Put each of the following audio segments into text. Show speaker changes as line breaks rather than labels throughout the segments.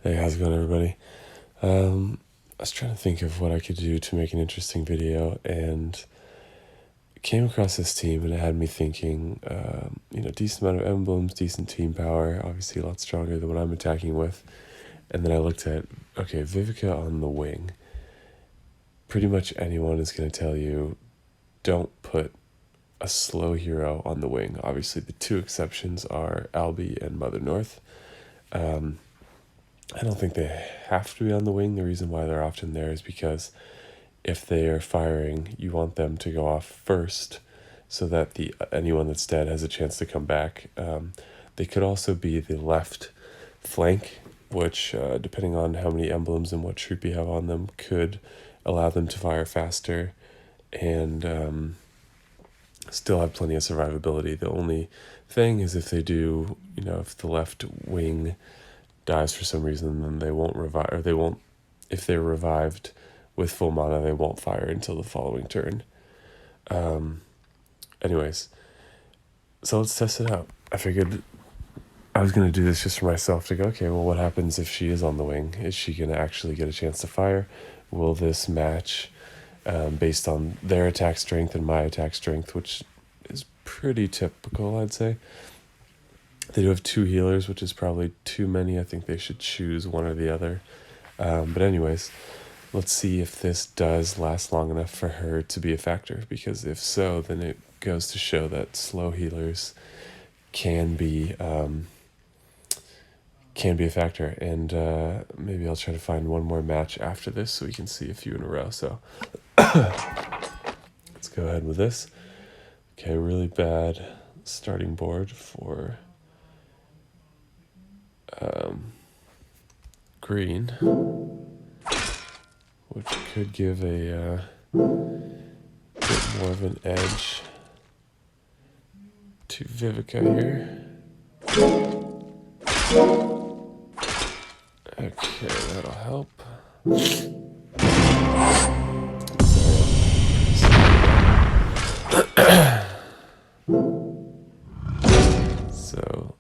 Hey, how's it going, everybody? I was trying to think of what I could do to make an interesting video, and came across this team, and it had me thinking, decent amount of emblems, decent team power, obviously a lot stronger than what I'm attacking with. And then I looked at, okay, Vivica on the wing. Pretty much anyone is going to tell you, don't put a slow hero on the wing. Obviously, the two exceptions are Albie and Mother North. I don't think they have to be on the wing. The reason why they're often there is because if they are firing, you want them to go off first so that anyone that's dead has a chance to come back. They could also be the left flank, which, depending on how many emblems and what troop you have on them, could allow them to fire faster and still have plenty of survivability. The only thing is if they do, if the left wing dies for some reason, then they won't revive, or they won't, if they're revived with full mana, they won't fire until the following turn. Anyways, so let's test it out. I figured I was going to do this just for myself to go, okay, well, what happens if she is on the wing? Is she going to actually get a chance to fire? Will this match based on their attack strength and my attack strength, which is pretty typical, I'd say. They do have two healers, which is probably too many. I think they should choose one or the other. But anyways, let's see if this does last long enough for her to be a factor, because if so, then it goes to show that slow healers can be a factor. And maybe I'll try to find one more match after this so we can see a few in a row. So let's go ahead with this. Okay, really bad starting board for green, which could give a bit more of an edge to Vivica here. Okay, that'll help. So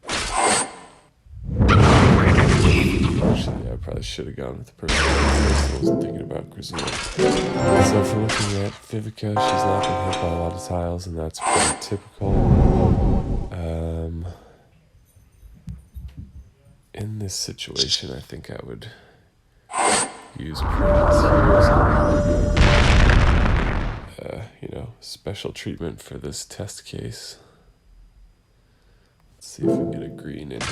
actually, I probably should have gone with the person I wasn't thinking about Grizzly. So if we're looking at Vivica, she's not been hit by a lot of tiles, and that's pretty typical. In this situation, I think I would use previous heroes, special treatment for this test case. Let's see if we can get a green in here.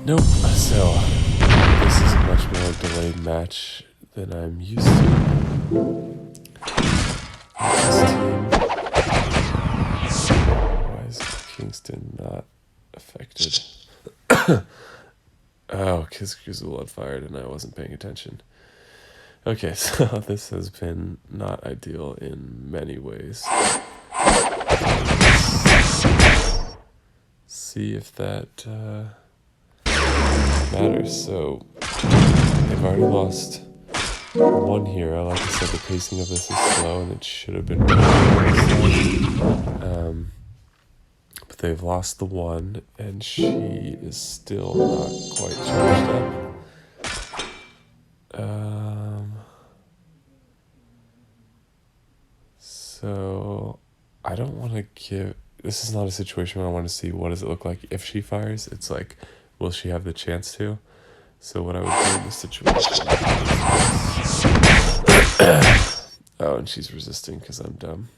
Nope. So this is a much more delayed match than I'm used to. This team. Why is Kingston not affected? Oh, because Grizzled fired and I wasn't paying attention. Okay, so this has been not ideal in many ways. See if that matters. So they've already lost one hero. Like I said, the pacing of this is slow and it should have been but they've lost the one, and she is still not quite charged up. So I don't want to give... This is not a situation where I want to see what does it look like if she fires. It's like, will she have the chance to? So what I would do in this situation... Oh, and she's resisting because I'm dumb.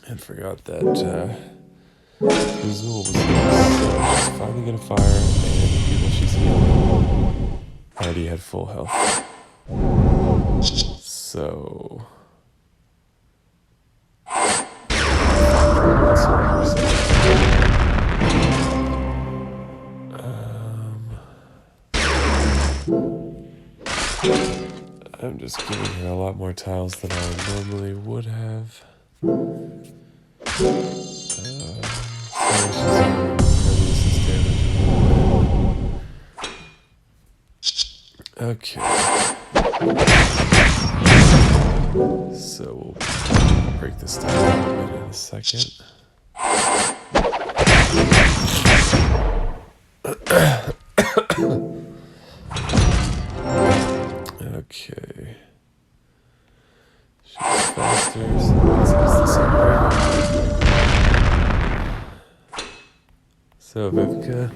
And forgot that Grizzle was next. So she's finally going to fire, and the people she's healing already had full health. So... I'm just giving her a lot more tiles than I normally would have. Okay. So we'll break this down a little bit in a second. So Vivka,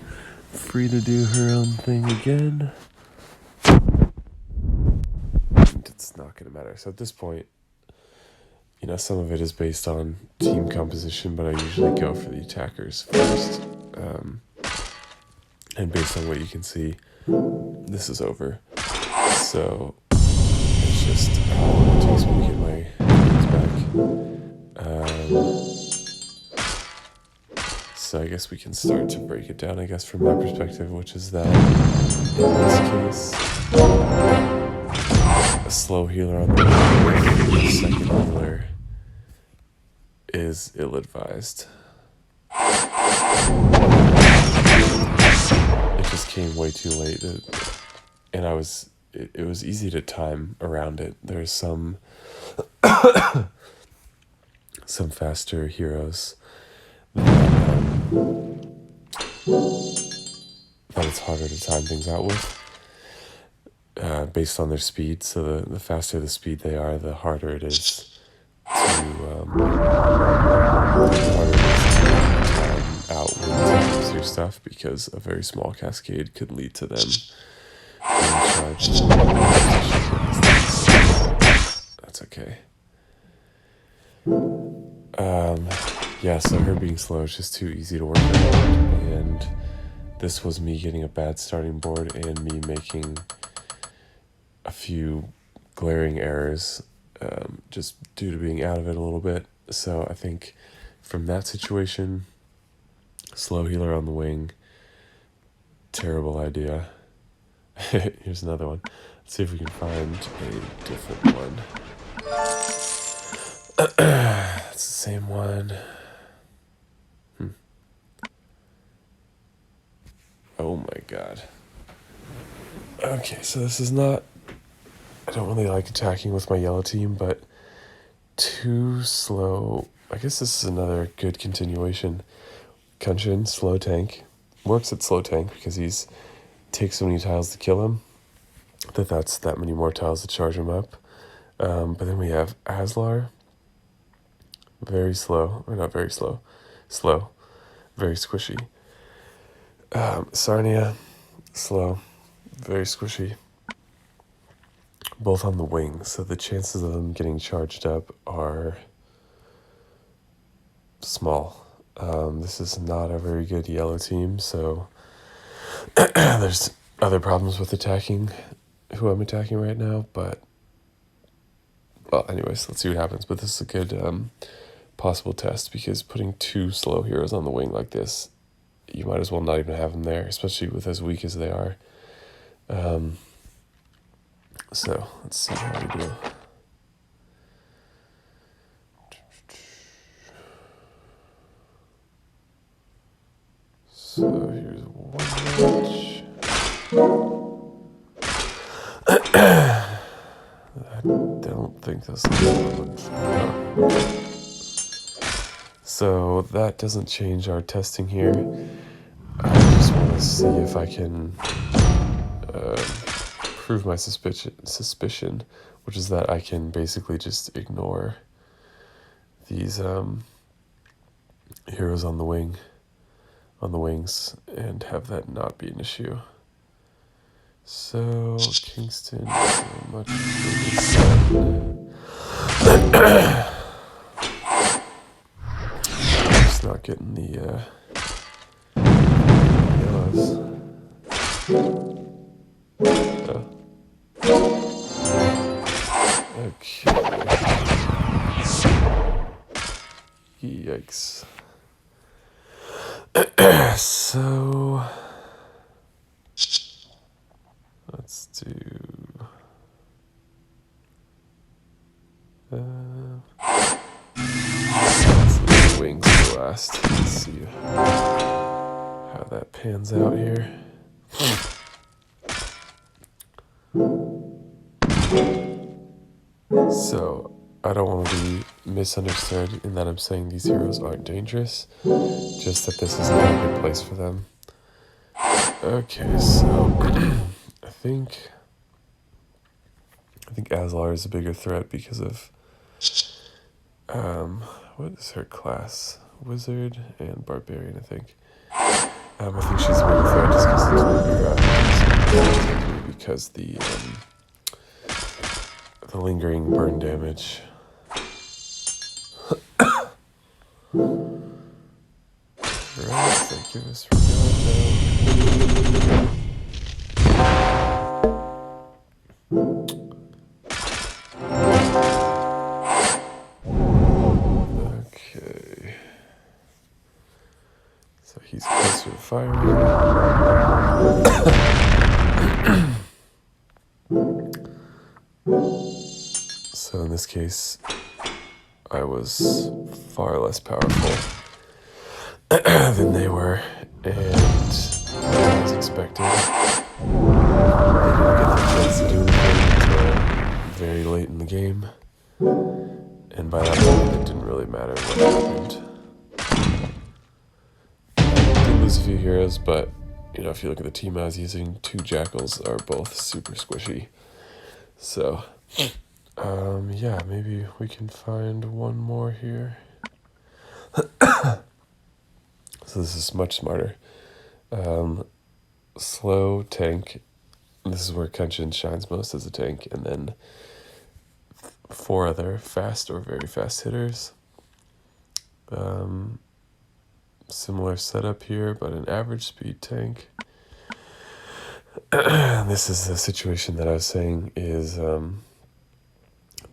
free to do her own thing again. And it's not going to matter. So at this point, some of it is based on team composition, but I usually go for the attackers first. And based on what you can see, this is over. So it's just how long it takes me to get my things back. So I guess we can start to break it down, I guess, from my perspective, which is that in this case, a slow healer on the wing, a second healer is ill-advised. It just came way too late, and it was easy to time around it. There's some faster heroes that it's harder to time things out with based on their speed. So the faster the speed they are, the harder it is to time out when to use your stuff, because a very small cascade could lead to them being charged. That's okay. Yeah, so her being slow is just too easy to work around, and this was me getting a bad starting board and me making a few glaring errors just due to being out of it a little bit. So I think from that situation, slow healer on the wing, terrible idea. Here's another one. Let's see if we can find a different one. It's the same one. Oh my god. Okay, so this is not... I don't really like attacking with my yellow team, but too slow. I guess this is another good continuation. Kenshin, slow tank. Works at slow tank because he's takes so many tiles to kill him that's that many more tiles to charge him up. But then we have Aslar. Very slow. Or not very slow. Slow. Very squishy. Sarnia, slow, very squishy, both on the wing, so the chances of them getting charged up are small. This is not a very good yellow team, so there's other problems with attacking who I'm attacking right now, but, well, anyways, let's see what happens. But this is a good possible test, because putting two slow heroes on the wing like this, you might as well not even have them there, especially with as weak as they are. So let's see how we do. So here's one match. I don't think this is one. So that doesn't change our testing here. I just want to see if I can prove my suspicion, which is that I can basically just ignore these heroes on the wings, and have that not be an issue. So Kingston is a much bigger set. Just not getting the yellows. Okay. Yikes. So let's do let's leave the wings for last. Let's see how that pans out here. So I don't want to be misunderstood in that I'm saying these heroes aren't dangerous, just that this is not a good place for them. Okay, so I think Aslar is a bigger threat because of what is her class? Wizard and Barbarian, I think. I think she's a bigger threat just because the lingering burn damage. Right, thank you for okay. So he's close to the fire. So in this case, I was far less powerful than they were, and as expected, they didn't get the chance to do anything until very late in the game, and by that point it didn't really matter what happened. Did lose a few heroes, but you know, if you look at the team I was using, 2 jackals are both super squishy. So, yeah, maybe we can find one more here. So this is much smarter. Slow tank. This is where Kenshin shines most as a tank, and then 4 other fast or very fast hitters. Similar setup here, but an average speed tank. This is the situation that I was saying is the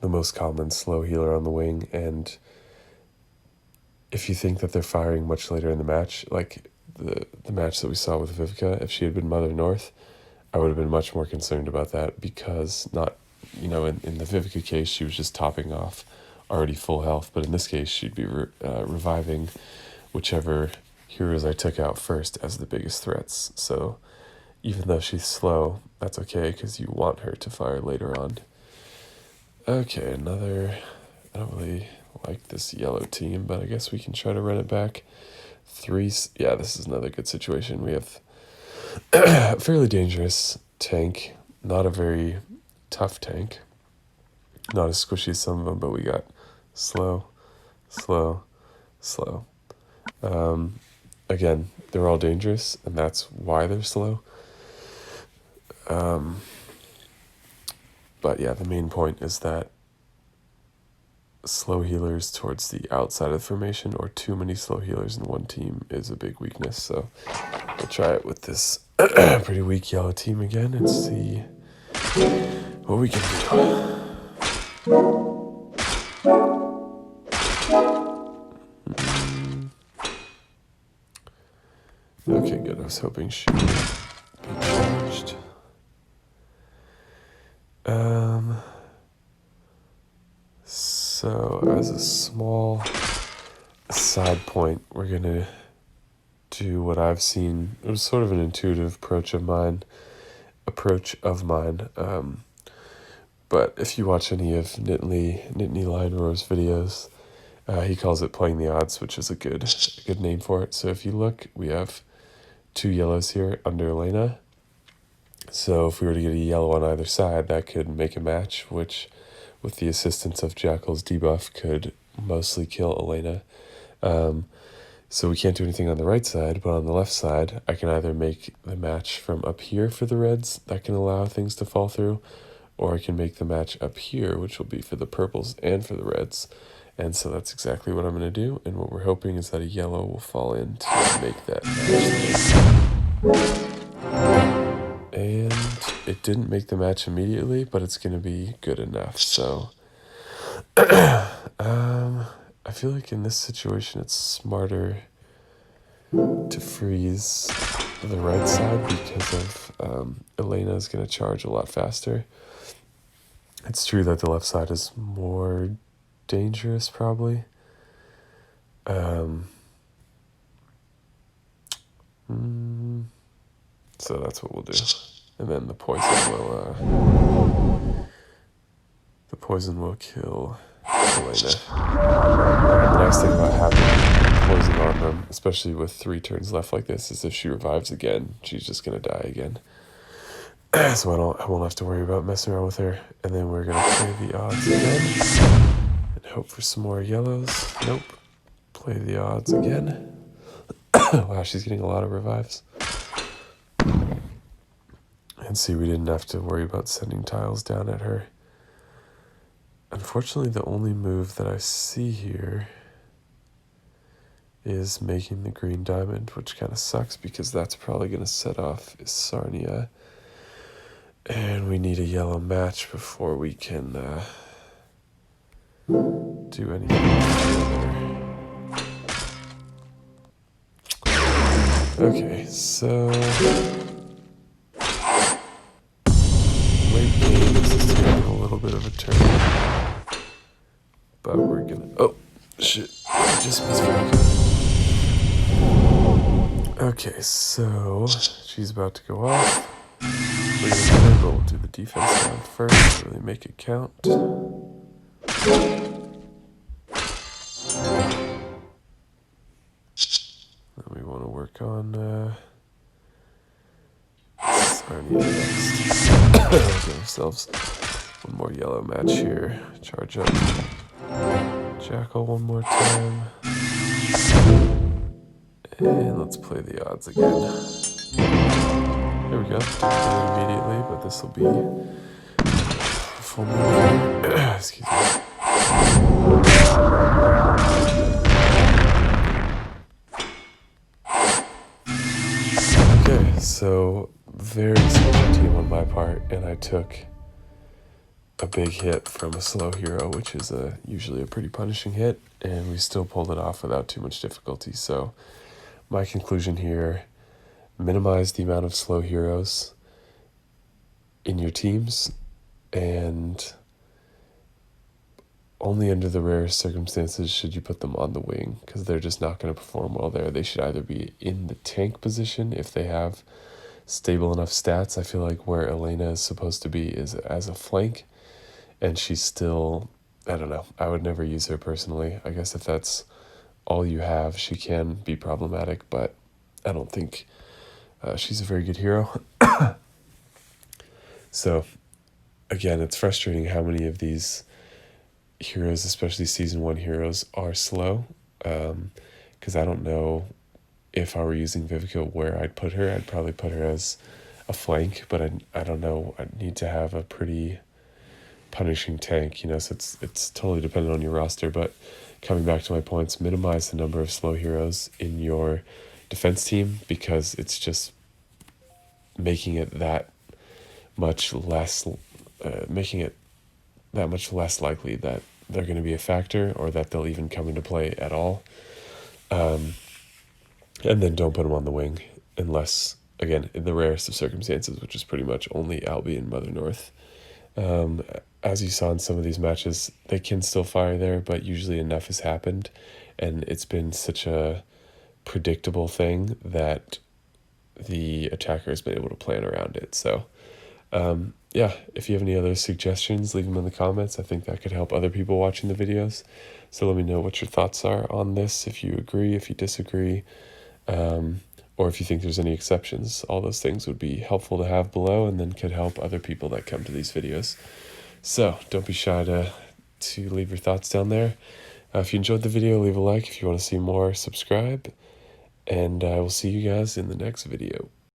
most common slow healer on the wing, and if you think that they're firing much later in the match, like the match that we saw with Viveka, if she had been Mother North, I would have been much more concerned about that, because not, you know, in the Viveka case, she was just topping off already full health, but in this case, she'd be reviving whichever heroes I took out first as the biggest threats. So even though she's slow, that's okay, because you want her to fire later on. Okay, another... I don't really like this yellow team, but I guess we can try to run it back. 3... Yeah, this is another good situation. We have a fairly dangerous tank, not a very tough tank. Not as squishy as some of them, but we got slow, slow, slow. Again, they're all dangerous, and that's why they're slow. But yeah, the main point is that slow healers towards the outside of the formation, or too many slow healers in one team, is a big weakness. So we'll try it with this pretty weak yellow team again and see what we can do. Okay, good. I was hoping she would be charged. So as a small side point, we're gonna do what I've seen. It was sort of an intuitive approach of mine. But if you watch any of Nittany Lion Roar's videos, he calls it playing the odds, which is a good name for it. So if you look, we have 2 yellows here under Elena. So if we were to get a yellow on either side, that could make a match, which, with the assistance of Jackal's debuff, could mostly kill Elena. So we can't do anything on the right side, but on the left side, I can either make the match from up here for the reds, that can allow things to fall through, or I can make the match up here, which will be for the purples and for the reds. And so that's exactly what I'm going to do, and what we're hoping is that a yellow will fall in to make that match. And it didn't make the match immediately, but it's going to be good enough. So I feel like in this situation it's smarter to freeze the right side because of Elena is going to charge a lot faster. It's true that the left side is more dangerous, probably. So that's what we'll do. And then the poison will kill Elena. And the nice thing about having poison on them, especially with 3 turns left like this, is if she revives again, she's just gonna die again. So I won't have to worry about messing around with her. And then we're gonna play the odds again and hope for some more yellows. Nope. Play the odds again. Wow, she's getting a lot of revives. And see, we didn't have to worry about sending tiles down at her. Unfortunately, the only move that I see here is making the green diamond, which kind of sucks because that's probably going to set off Sarnia. And we need a yellow match before we can do anything. Okay, so late game, this is taking a little bit of a turn. But we're gonna, oh, shit, I just misclicked. Okay, so she's about to go off. We're gonna go, but we'll do the defense round first, really make it count. Then we want to work on Sarnia next. Give ourselves one more yellow match here. Charge up Jackal one more time. And let's play the odds again. There we go. Didn't get it immediately, but this will be full move. Excuse me. Okay, so very sketchy team on my part, and I took a big hit from a slow hero, which is usually a pretty punishing hit, and we still pulled it off without too much difficulty. So my conclusion here, minimize the amount of slow heroes in your teams, and only under the rarest circumstances should you put them on the wing, because they're just not going to perform well there. They should either be in the tank position if they have stable enough stats. I feel like where Elena is supposed to be is as a flank, and she's still, I don't know, I would never use her personally. I guess if that's all you have, she can be problematic, but I don't think she's a very good hero. So, again, it's frustrating how many of these heroes, especially Season 1 heroes, are slow. Because I don't know if I were using Vivica where I'd put her. I'd probably put her as a flank, but I don't know. I'd need to have a pretty punishing tank, you know, so it's totally dependent on your roster. But coming back to my points, minimize the number of slow heroes in your defense team, because it's just making it that much less likely that they're going to be a factor or that they'll even come into play at all. And then don't put them on the wing unless, again, in the rarest of circumstances, which is pretty much only Albie and Mother North. As you saw in some of these matches, they can still fire there, but usually enough has happened, and it's been such a predictable thing that the attacker has been able to plan around it. So, yeah, if you have any other suggestions, leave them in the comments. I think that could help other people watching the videos. So let me know what your thoughts are on this, if you agree, if you disagree, or if you think there's any exceptions. All those things would be helpful to have below, and then could help other people that come to these videos. So don't be shy to leave your thoughts down there. If you enjoyed the video, leave a like. If you want to see more, subscribe. And I will see you guys in the next video.